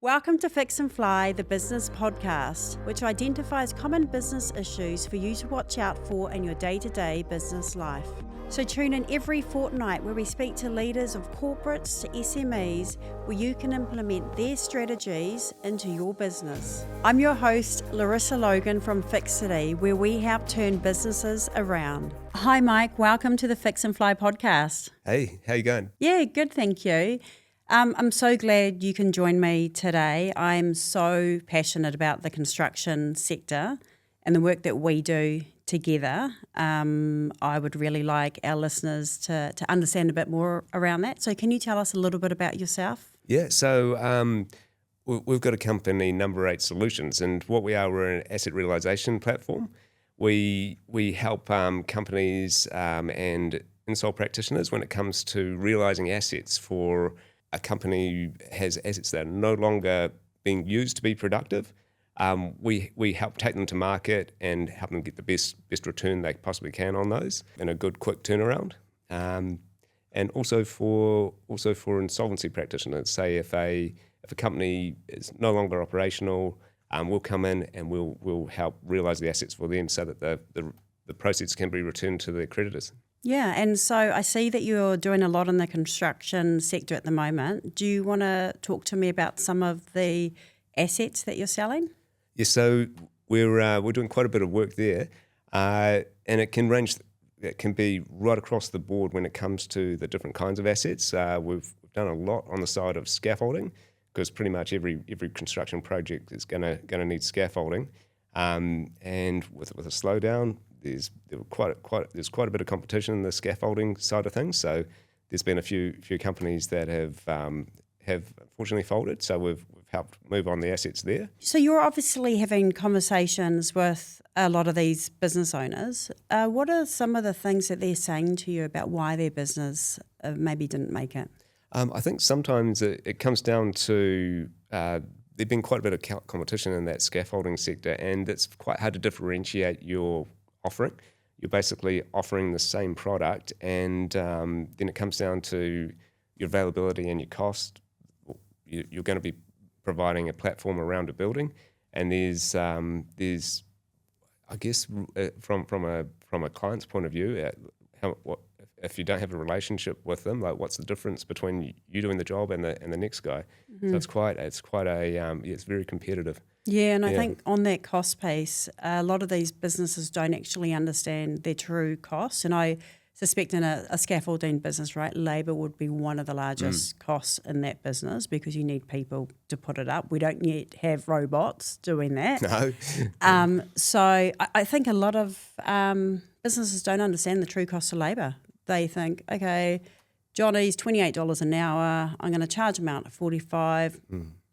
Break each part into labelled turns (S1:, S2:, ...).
S1: Welcome to Fix and Fly, the business podcast, which identifies common business issues for you to watch out for in your day-to-day business life. So tune in every fortnight where we speak to leaders of corporates to SMEs where you can implement their strategies into your business. I'm your host, Larissa Logan from Fixity, where we help turn businesses around. Hi, Mike. Welcome to the Fix and Fly podcast.
S2: Hey, how you going?
S1: Yeah, good, thank you. I'm so glad you can join me today. I'm so passionate about the construction sector and the work that we do together. I would really like our listeners to understand a bit more around that. So can you tell us a little bit about yourself?
S2: Yeah, so we've got a company, Number 8 Solutions, and what we are, we're an asset realisation platform. We help companies and install practitioners when it comes to realising assets for a company has assets that are no longer being used to be productive. We help take them to market and help them get the best return they possibly can on those in a good quick turnaround. And also for insolvency practitioners, say if a company is no longer operational, we'll come in and we'll help realise the assets for them so that the proceeds can be returned to their creditors.
S1: Yeah, and so I see that you're doing a lot in the construction sector at the moment. Do you want to talk to me about some of the assets that you're selling?
S2: Yeah, so we're doing quite a bit of work there, and it can be right across the board when it comes to the different kinds of assets. We've done a lot on the side of scaffolding because pretty much every construction project is going to need scaffolding, and with a slowdown. There's quite a bit of competition in the scaffolding side of things. So there's been a few companies that have unfortunately folded. So we've helped move on the assets there.
S1: So you're obviously having conversations with a lot of these business owners. What are some of the things that they're saying to you about why their business maybe didn't make it?
S2: I think sometimes it comes down to there's been quite a bit of competition in that scaffolding sector, and it's quite hard to differentiate your offering. You're basically offering the same product, and then it comes down to your availability and your cost. You're going to be providing a platform around a building, and there's I guess from a client's point of view, if you don't have a relationship with them, like what's the difference between you doing the job and the next guy? Mm-hmm. So it's very competitive.
S1: Yeah, and I think on that cost piece, a lot of these businesses don't actually understand their true costs. And I suspect in a scaffolding business, right, labour would be one of the largest costs in that business because you need people to put it up. We don't yet have robots doing that.
S2: No.
S1: So I think a lot of businesses don't understand the true cost of labour. They think, okay, Johnny's $28 an hour. I'm going to charge him out at $45.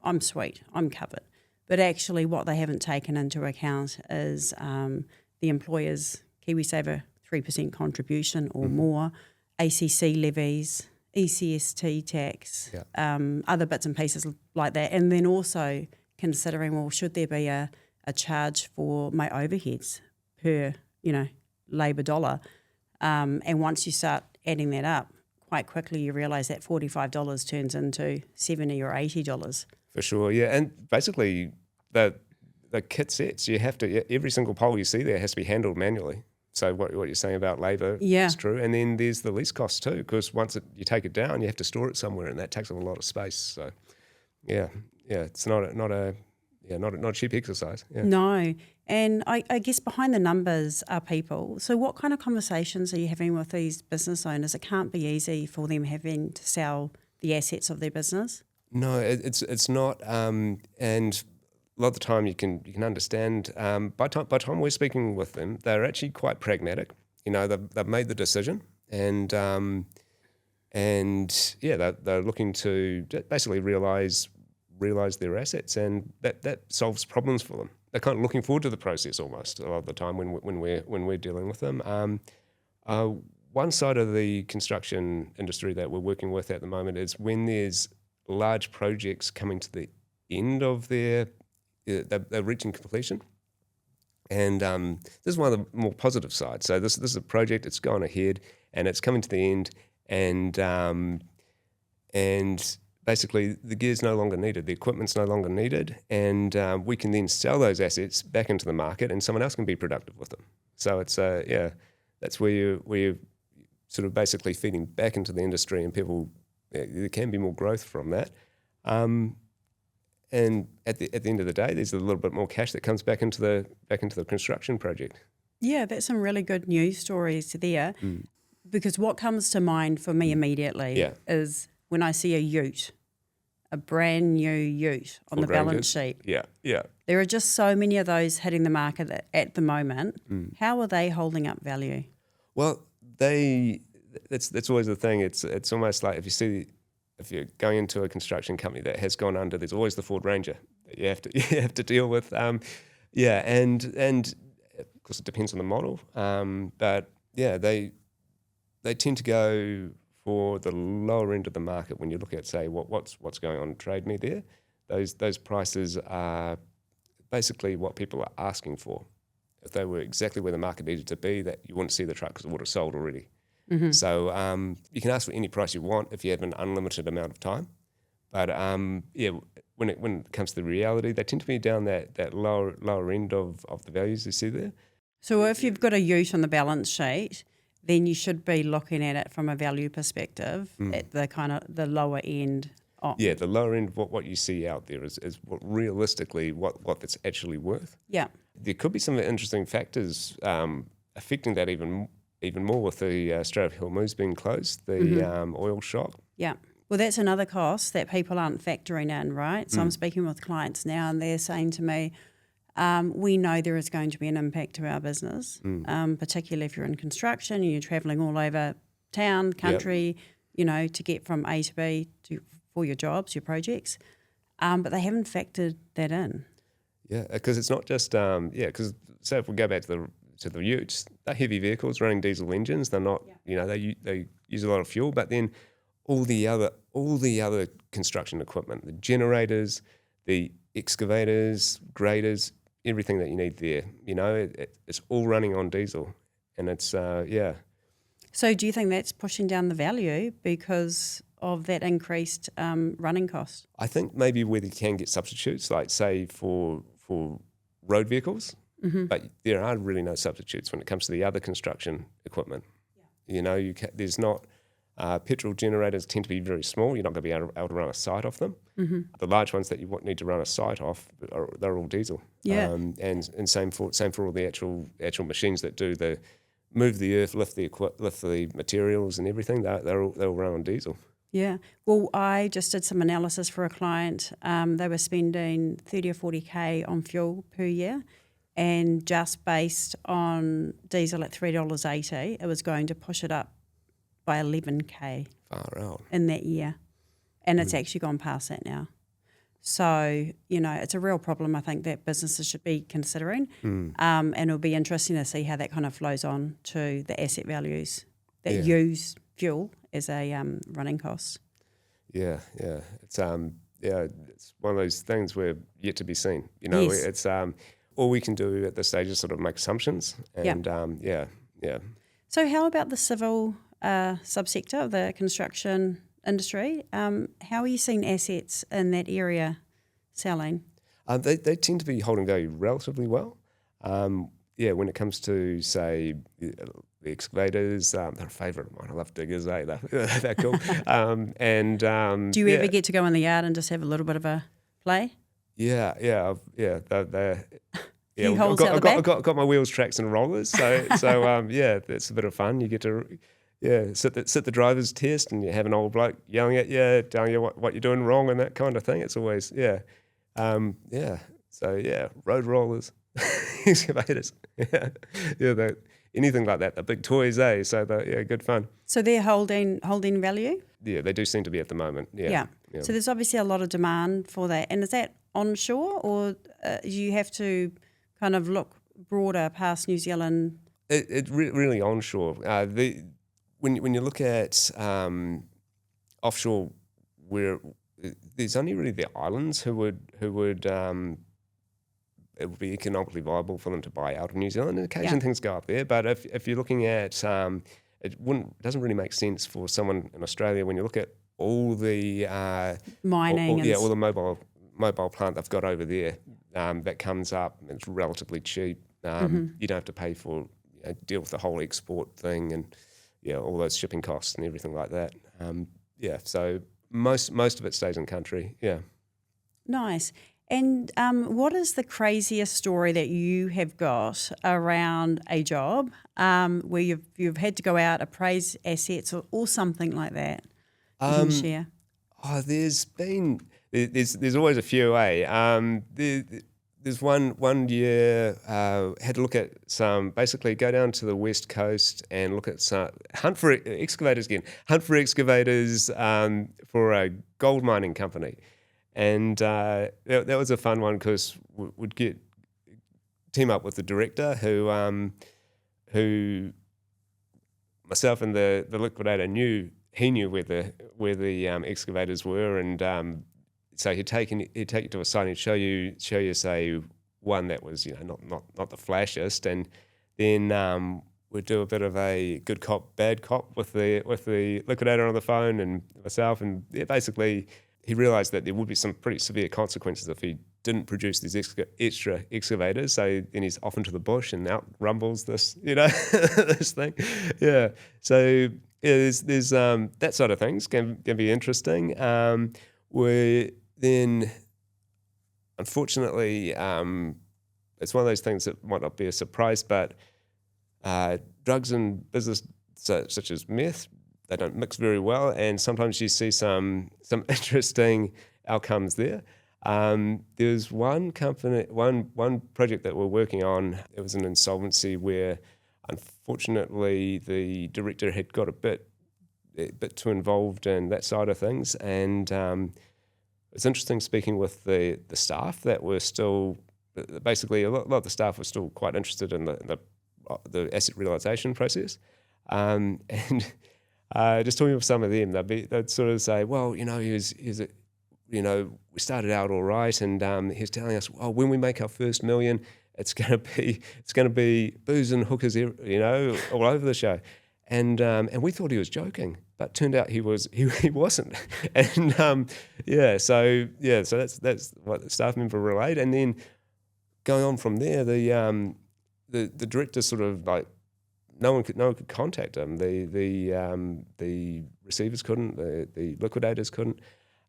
S1: I'm sweet. I'm covered. But actually what they haven't taken into account is the employer's KiwiSaver 3% contribution or more, ACC levies, ECST tax, other bits and pieces like that. And then also considering, well, should there be a charge for my overheads per, labour dollar? And once you start adding that up, quite quickly you realise that $45 turns into $70 or $80.
S2: For sure, yeah. And basically the kit sets, you have to, every single pole you see there has to be handled manually. So what you're saying about labour is true. And then there's the lease costs too, because once you take it down, you have to store it somewhere, and that takes up a lot of space. So it's not a cheap exercise. Yeah.
S1: No. And I guess behind the numbers are people. So what kind of conversations are you having with these business owners? It can't be easy for them having to sell the assets of their business.
S2: No, it's not. And a lot of the time you can understand. By time we're speaking with them, they're actually quite pragmatic. They've made the decision, and they're looking to basically realise their assets, and that solves problems for them. They're kind of looking forward to the process almost a lot of the time when we're dealing with them. One side of the construction industry that we're working with at the moment is when there's large projects coming to the end of they're reaching completion, and this is one of the more positive sides. So this is a project that's gone ahead and it's coming to the end, and basically the gear's no longer needed, the equipment's no longer needed, and we can then sell those assets back into the market, and someone else can be productive with them. So it's that's where you're sort of basically feeding back into the industry, and people, there can be more growth from that. And at the end of the day, there's a little bit more cash that comes back into the construction project.
S1: Yeah, that's some really good news stories there. Because what comes to mind for me immediately is when I see a ute, a brand new ute on
S2: Full
S1: the balance sheet.
S2: Yeah.
S1: There are just so many of those hitting the market at the moment. How are they holding up value?
S2: Well, that's always the thing. It's almost like if you're going into a construction company that has gone under, there's always the Ford Ranger that you have to deal with. And of course it depends on the model. But yeah, they tend to go for the lower end of the market when you look at, say, what's going on in Trade Me there. Those prices are basically what people are asking for. If they were exactly where the market needed to be, that you wouldn't see the truck because it would have sold already. So you can ask for any price you want if you have an unlimited amount of time. But when it comes to the reality, they tend to be down that lower end of the values you see there.
S1: So if you've got a ute on the balance sheet, then you should be looking at it from a value perspective at the lower end.
S2: Yeah, the lower end of what you see out there is what realistically what that's actually worth.
S1: Yeah.
S2: There could be some interesting factors affecting that even more with the Strait of Hormuz being closed, the oil shock.
S1: Yeah. Well, that's another cost that people aren't factoring in, right? So I'm speaking with clients now and they're saying to me, we know there is going to be an impact to our business, particularly if you're in construction and you're travelling all over town, country, to get from A to B for your jobs, your projects. But they haven't factored that in.
S2: Yeah, because it's not just, because say if we go back to the utes, they're heavy vehicles running diesel engines. They're not, they use a lot of fuel, but then all the other construction equipment, the generators, the excavators, graders, everything that you need there, it's all running on diesel, and it's
S1: So do you think that's pushing down the value because of that increased running cost?
S2: I think maybe where they can get substitutes, like say for road vehicles, but there are really no substitutes when it comes to the other construction equipment. There's not. Petrol generators tend to be very small. You're not going to be able to run a site off them. The large ones that you need to run a site off, they're all diesel.
S1: Yeah.
S2: And same for all the actual machines that do the move the earth, lift the materials and everything. They'll run on diesel.
S1: Yeah. Well, I just did some analysis for a client. They were spending 30 or 40K on fuel per year, and just based on diesel at $3.80, it was going to push it up by 11K
S2: Far out.
S1: in that year. And it's actually gone past that now. So, it's a real problem, I think, that businesses should be considering. And it'll be interesting to see how that kind of flows on to the asset values that use fuel as a running cost.
S2: Yeah. It's it's one of those things where yet to be seen.
S1: Yes.
S2: It's all we can do at this stage is sort of make assumptions. And
S1: So how about the civil subsector of the construction industry? How are you seeing assets in that area selling?
S2: They tend to be holding value relatively well. When it comes to, say, the excavators, they're a favourite of mine. I love diggers, they're cool.
S1: Do you ever get to go in the yard and just have a little bit of a play?
S2: Yeah.
S1: Few holes out the back?
S2: I've got my wheels, tracks, and rollers. So that's a bit of fun. You get to sit the driver's test, and you have an old bloke yelling at you, telling you what you're doing wrong and that kind of thing. It's always road rollers, excavators, anything like that. The big toys, So good fun.
S1: So they're holding value?
S2: Yeah, they do seem to be at the moment. Yeah.
S1: So there's obviously a lot of demand for that. And is that onshore, or you have to kind of look broader past New Zealand?
S2: It's really onshore. When you look at offshore, where there's only really the islands who would it would be economically viable for them to buy out of New Zealand. And occasionally things go up there, but if you're looking at it doesn't really make sense for someone in Australia when you look at all the
S1: Mining and
S2: all the mobile plant they've got over there that comes up. It's relatively cheap. You don't have to pay for deal with the whole export thing and all those shipping costs and everything like that. So most of it stays in country. Yeah.
S1: Nice. And what is the craziest story that you have got around a job where you've had to go out, appraise assets or something like that you can share?
S2: There's always a few, There's one year had to look at basically go down to the west coast and look at hunt for excavators for a gold mining company. And that was a fun one because we'd team up with the director who myself and the liquidator knew where the excavators were, and so he'd take you to a site and show you say one that was not the flashiest, and then we'd do a bit of a good cop bad cop with the liquidator on the phone and myself, and basically he realised that there would be some pretty severe consequences if he didn't produce these extra excavators. So then he's off into the bush and out rumbles this this thing. Yeah. So there's that sort of things can be interesting. We then, unfortunately, it's one of those things that might not be a surprise, but drugs and business such as meth, they don't mix very well, and sometimes you see some interesting outcomes there. There's one project that we're working on. It was an insolvency where, unfortunately, the director had got a bit too involved in that side of things, and it's interesting speaking with the staff that were still basically a lot of the staff were still quite interested in the asset realisation process, and. Just talking with some of them, they'd sort of say, well, we started out all right, and he was telling us, oh, when we make our first $1 million, it's going to be booze and hookers, all over the show, and we thought he was joking, but turned out he wasn't, and so that's what the staff member relayed, and then going on from there, the director sort of like. No one could contact him. The receivers couldn't. The liquidators couldn't.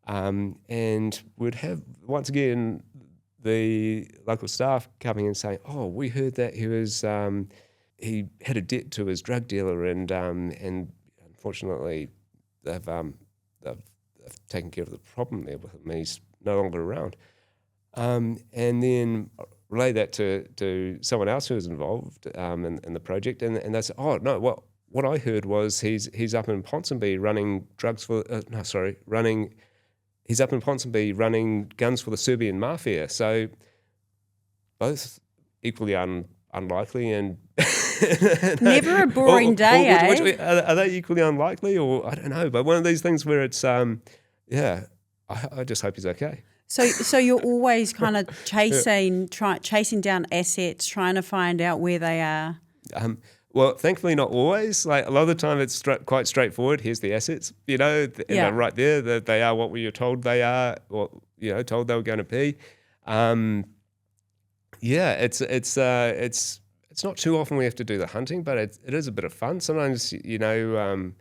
S2: And we'd have once again the local staff coming and saying, "Oh, we heard that he had a debt to his drug dealer, and unfortunately they've taken care of the problem there with him. He's no longer around." And then relay that to someone else who was involved in the project, and they said, "Oh no, what I heard was he's up in Ponsonby running he's up in Ponsonby running guns for the Serbian mafia." So both equally unlikely and
S1: never a boring day.
S2: Are they equally unlikely, or I don't know? But one of these things where it's I just hope he's okay.
S1: So you're always kind of chasing down assets, trying to find out where they are.
S2: Well, thankfully not always. Like a lot of the time, it's quite straightforward. Here's the assets, and they're right there. That they are what we were told they are, or told they were going to be. It's not too often we have to do the hunting, but it is a bit of fun. Sometimes you can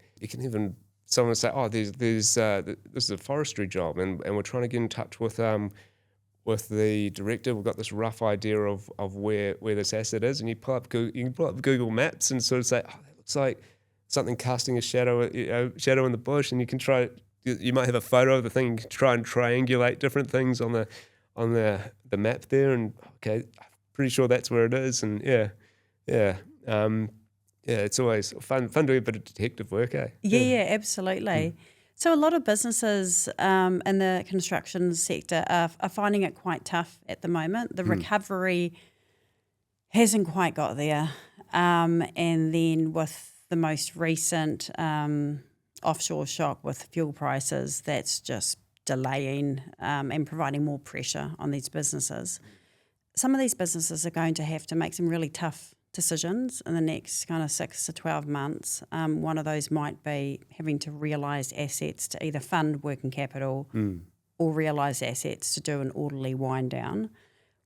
S2: even. Someone will say, "Oh, this is a forestry job, and we're trying to get in touch with the director. We've got this rough idea of where this asset is," and you pull up Google Maps and sort of say, "Oh, that looks like something casting a shadow in the bush," and you can try. You might have a photo of the thing. You can try and triangulate different things on the map there, and okay, I'm pretty sure that's where it is, and it's always fun doing a bit of detective work, eh?
S1: Yeah, absolutely. So a lot of businesses in the construction sector are finding it quite tough at the moment. The recovery hasn't quite got there. And then with the most recent offshore shock with fuel prices, that's just delaying and providing more pressure on these businesses. Some of these businesses are going to have to make some really tough decisions in the next kind of 6 to 12 months. One of those might be having to realise assets to either fund working capital or realise assets to do an orderly wind down.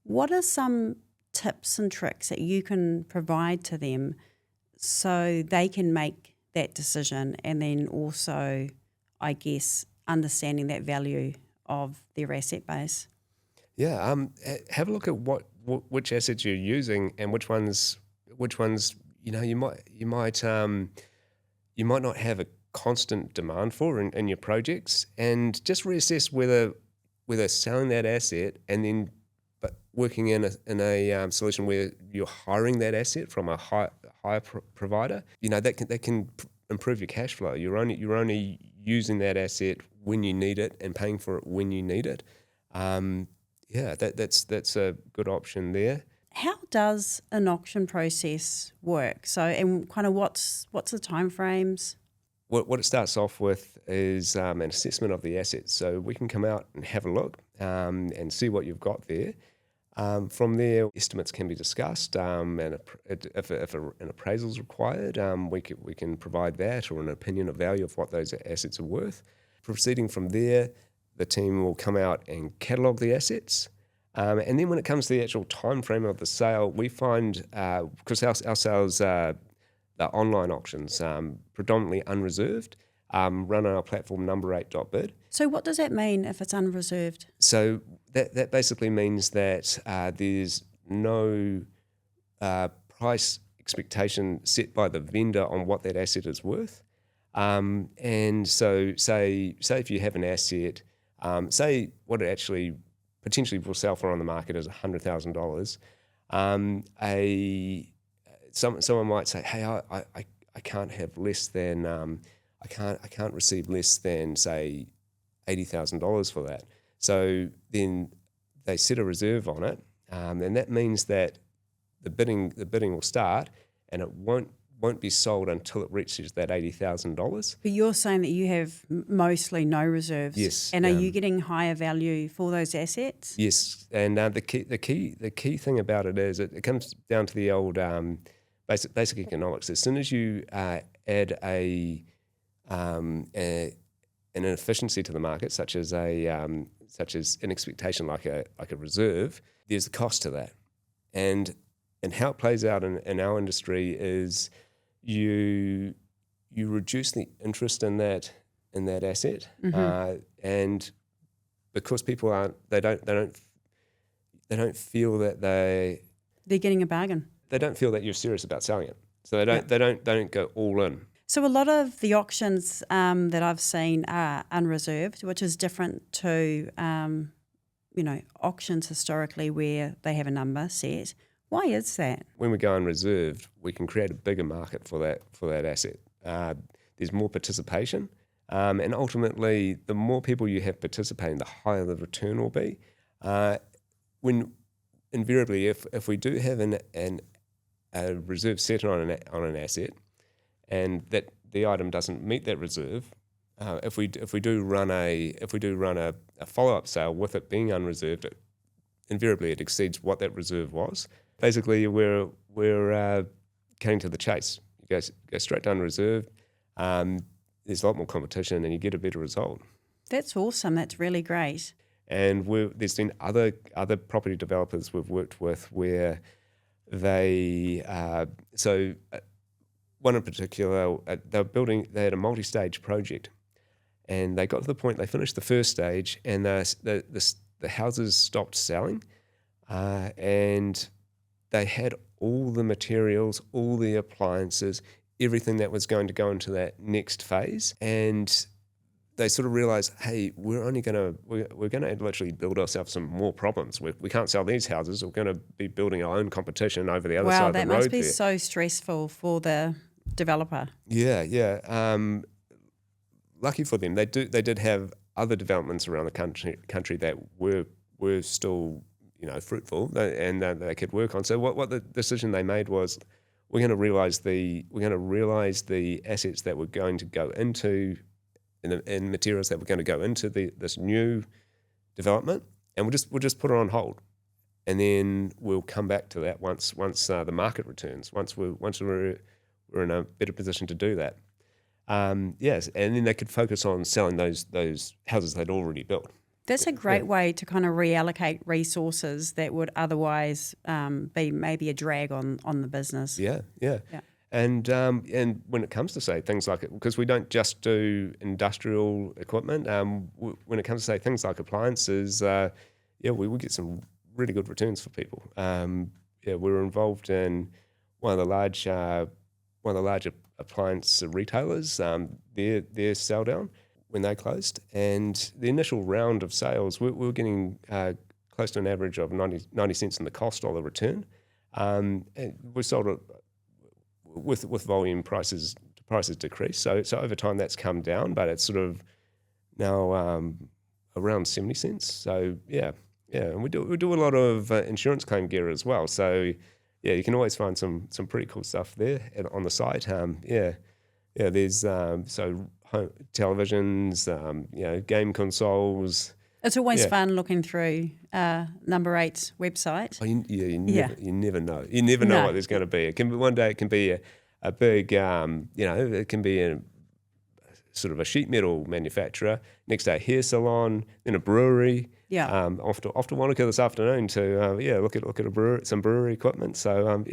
S1: What are some tips and tricks that you can provide to them so they can make that decision, and then also, I guess, understanding that value of their asset base?
S2: Yeah, have a look at which assets you're using and which ones you might not have a constant demand for in your projects, and just reassess whether selling that asset and then working in a solution where you're hiring that asset from a hire provider, that can improve your cash flow. You're only using that asset when you need it and paying for it when you need it. That's a good option there.
S1: How does an auction process work? So, and kind of what's the timeframes?
S2: What it starts off with is an assessment of the assets. So we can come out and have a look and see what you've got there. From there, estimates can be discussed, and if an appraisal is required, we can provide that, or an opinion of value of what those assets are worth. Proceeding from there, the team will come out and catalogue the assets. And then when it comes to the actual time frame of the sale, we find, because our sales are online auctions, predominantly unreserved, run on our platform number8.bid.
S1: So what does that mean if it's unreserved?
S2: So that basically means that there's no price expectation set by the vendor on what that asset is worth. And so say if you have an asset, say what it actually potentially will sell for on the market is $100,000. Someone might say, hey, I can't have less than I can't receive less than, say, $80,000 for that. So then they set a reserve on it, and that means that the bidding will start, and it won't be sold until it reaches that $80,000.
S1: But you're saying that you have mostly no reserves.
S2: Yes.
S1: And are you getting higher value for those assets?
S2: Yes, and the key thing about it is it comes down to the old basic economics. As soon as you add an inefficiency to the market, such as an expectation like a reserve, there's a cost to that, and how it plays out in our industry is you reduce the interest in that asset, and because people don't feel that
S1: they're getting a bargain.
S2: They don't feel that you're serious about selling it, so they don't go all in.
S1: So a lot of the auctions that I've seen are unreserved, which is different to auctions historically where they have a number set. Why is that?
S2: When we go unreserved, we can create a bigger market for that asset. There's more participation, and ultimately, the more people you have participating, the higher the return will be. When invariably, if we do have a reserve set on an asset, and that the item doesn't meet that reserve, if we do run a follow up sale with it being unreserved, invariably it exceeds what that reserve was. Basically, we're cutting to the chase. You go straight to unreserved. There's a lot more competition, and you get a better result.
S1: That's awesome. That's really great.
S2: And there's been other property developers we've worked with where they one in particular, they had a multi-stage project, and they got to the point, they finished the first stage, and the houses stopped selling, and they had all the materials, all the appliances, everything that was going to go into that next phase, and they sort of realised, hey, we're going to literally build ourselves some more problems. We can't sell these houses. We're going to be building our own competition over the other side of the road.
S1: Wow, that must be so stressful for the developer.
S2: Yeah. Lucky for them, they did have other developments around the country that were still fruitful and they could work on. So what the decision they made was, we're going to realise the assets that were going to go into and materials that were going to go into this new development, and we'll just put it on hold. and then we'll come back to that once the market returns. Once we're in a better position to do that. Yes, and then they could focus on selling those houses they'd already built.
S1: That's a great way to kind of reallocate resources that would otherwise be maybe a drag on the business.
S2: Yeah. And when it comes to say things like it, because we don't just do industrial equipment. When it comes to say things like appliances, we get some really good returns for people. We're involved in one of the larger appliance retailers. Their sell down when they closed, and the initial round of sales, we were getting close to an average of 90 cents in the cost or the return. And we sold it with volume, prices decrease. So over time that's come down, but it's sort of now around 70 cents. So and we do a lot of insurance claim gear as well. So you can always find some pretty cool stuff there on the site. There's home televisions, game consoles.
S1: It's always fun looking through Number 8's website.
S2: Oh, you never know. You never know what there's going to be. It can be one day. It can be a big, it can be a sort of a sheet metal manufacturer. Next day, a hair salon, then a brewery.
S1: Yeah.
S2: Off to Wanaka this afternoon to look at some brewery equipment. So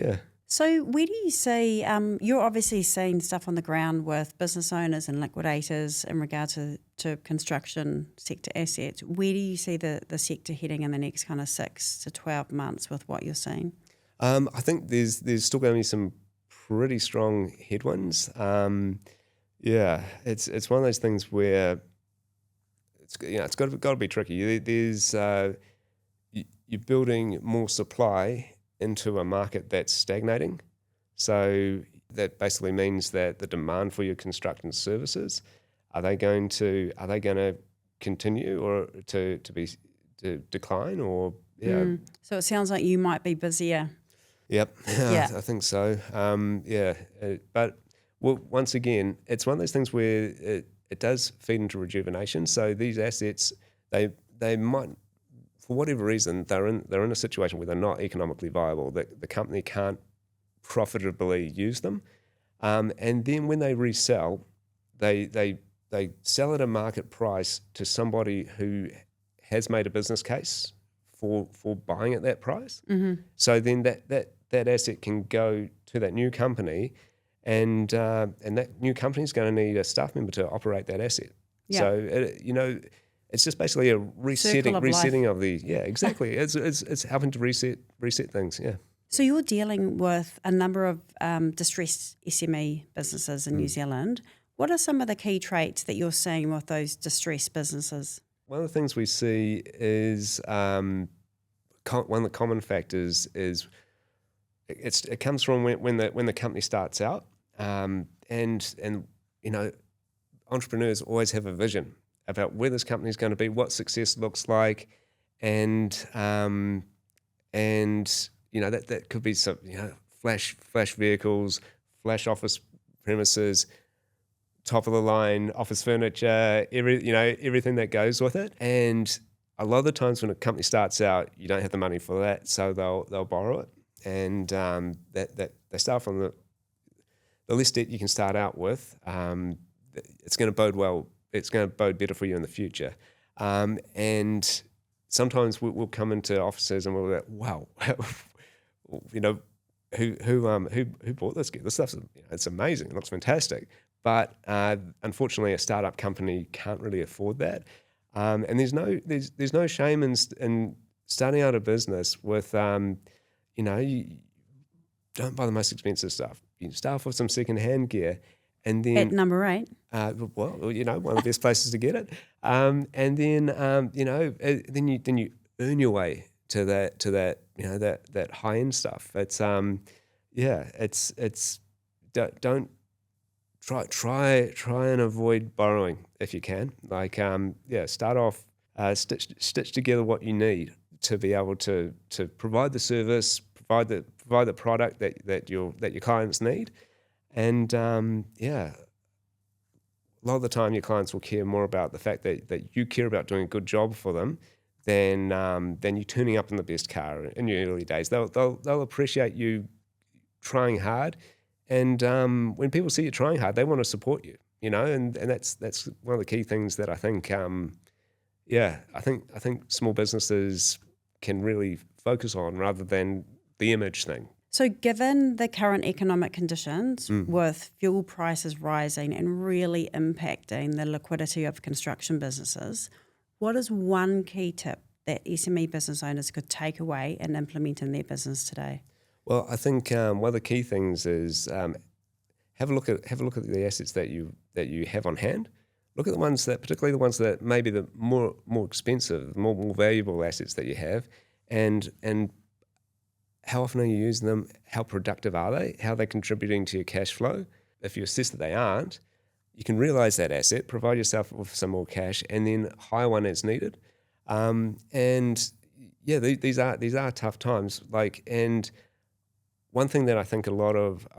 S1: So where do you see, you're obviously seeing stuff on the ground with business owners and liquidators in regard to construction sector assets. Where do you see the sector heading in the next kind of 6 to 12 months with what you're seeing?
S2: I think there's still going to be some pretty strong headwinds. It's one of those things where it's got to be tricky. There's you're building more supply into a market that's stagnating. So that basically means that the demand for your construction services, are they going to continue or to decline or
S1: So it sounds like you might be busier.
S2: Yep.
S1: Yeah.
S2: I think so. But once again, it's one of those things where it does feed into rejuvenation. So these assets, they might, for whatever reason, they're in a situation where they're not economically viable, that the company can't profitably use them. And then when they resell, they sell at a market price to somebody who has made a business case for buying at that price.
S1: Mm-hmm.
S2: So then that asset can go to that new company, and that new company is going to need a staff member to operate that asset.
S1: Yeah.
S2: So it's just basically a resetting of the exactly. It's helping to reset things. Yeah.
S1: So you're dealing with a number of distressed SME businesses in New Zealand. What are some of the key traits that you're seeing with those distressed businesses?
S2: One of the things we see is one of the common factors is it comes from when the company starts out, and entrepreneurs always have a vision about where this company is going to be, what success looks like, and that could be some flash vehicles, flash office premises, top of the line office furniture, everything that goes with it. And a lot of the times when a company starts out, you don't have the money for that, so they'll borrow it, and that they start from the less debt you can start out with. It's going to bode well. It's going to bode better for you in the future. And sometimes we'll come into offices and we'll be like, wow, who bought this gear? This stuff's it's amazing. It looks fantastic. But unfortunately, a startup company can't really afford that. And there's no shame in starting out a business with you don't buy the most expensive stuff. You start off with some second-hand gear, and then
S1: At Number 8?
S2: one of the best places to get it. And then then you earn your way to that high end stuff. It's don't try and avoid borrowing if you can. Like start off stitch together what you need to be able to provide the service, provide the product that your clients need. And a lot of the time your clients will care more about the fact that you care about doing a good job for them than you turning up in the best car in your early days. They'll appreciate you trying hard, and when people see you trying hard, they want to support you. And that's one of the key things that I think. I think small businesses can really focus on rather than the image thing.
S1: So given the current economic conditions with fuel prices rising and really impacting the liquidity of construction businesses, what is one key tip that SME business owners could take away and implement in their business today?
S2: Well, I think one of the key things is have a look at the assets that you have on hand. Look at the ones that, particularly the ones that maybe the more expensive, more valuable assets that you have, and how often are you using them? How productive are they? How are they contributing to your cash flow? If you assess that they aren't, you can realise that asset, provide yourself with some more cash, and then hire one as needed. These are tough times. And one thing that I think a lot of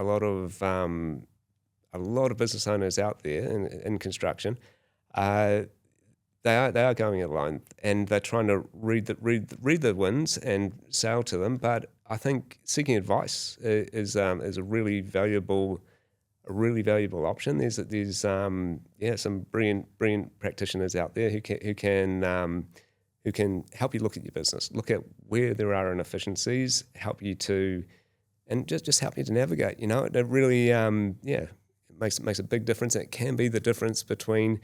S2: business owners out there in construction, they are going it alone, and they're trying to read the winds and sail to them. But I think seeking advice is a really valuable option. There's some brilliant practitioners out there who can help you look at your business, look at where there are inefficiencies, help you to, and just help you to navigate. It really makes a big difference. And it can be the difference between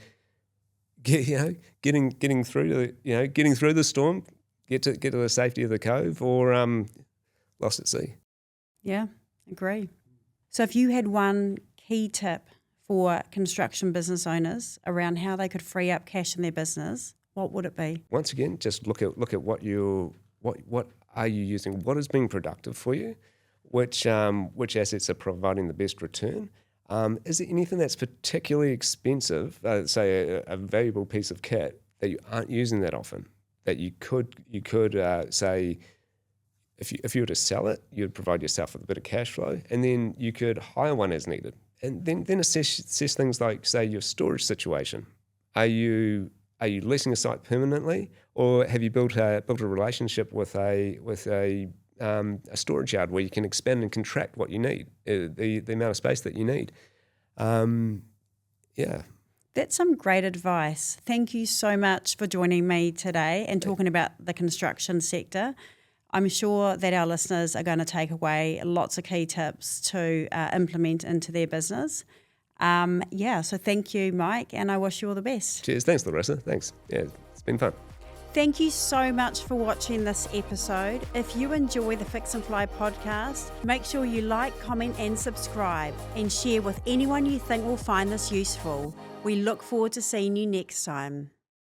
S2: getting through the storm, get to the safety of the cove, or lost at sea.
S1: Yeah, agree. So if you had one key tip for construction business owners around how they could free up cash in their business, what would it be?
S2: Once again, just look at what are you using, what is being productive for you, which assets are providing the best return. Is there anything that's particularly expensive, say a valuable piece of kit that you aren't using that often, that you could say, if you were to sell it, you'd provide yourself with a bit of cash flow, and then you could hire one as needed, and then assess things like, say, your storage situation. Are you leasing a site permanently, or have you built a relationship with a storage yard where you can expand and contract what you need, the amount of space that you need?
S1: That's some great advice. Thank you so much for joining me today and talking about the construction sector. I'm sure that our listeners are going to take away lots of key tips to implement into their business. So thank you, Mike, and I wish you all the best.
S2: Cheers. Thanks, Larissa. Thanks. Yeah, it's been fun.
S1: Thank you so much for watching this episode. If you enjoy the Fix and Fly podcast, make sure you like, comment and subscribe, and share with anyone you think will find this useful. We look forward to seeing you next time.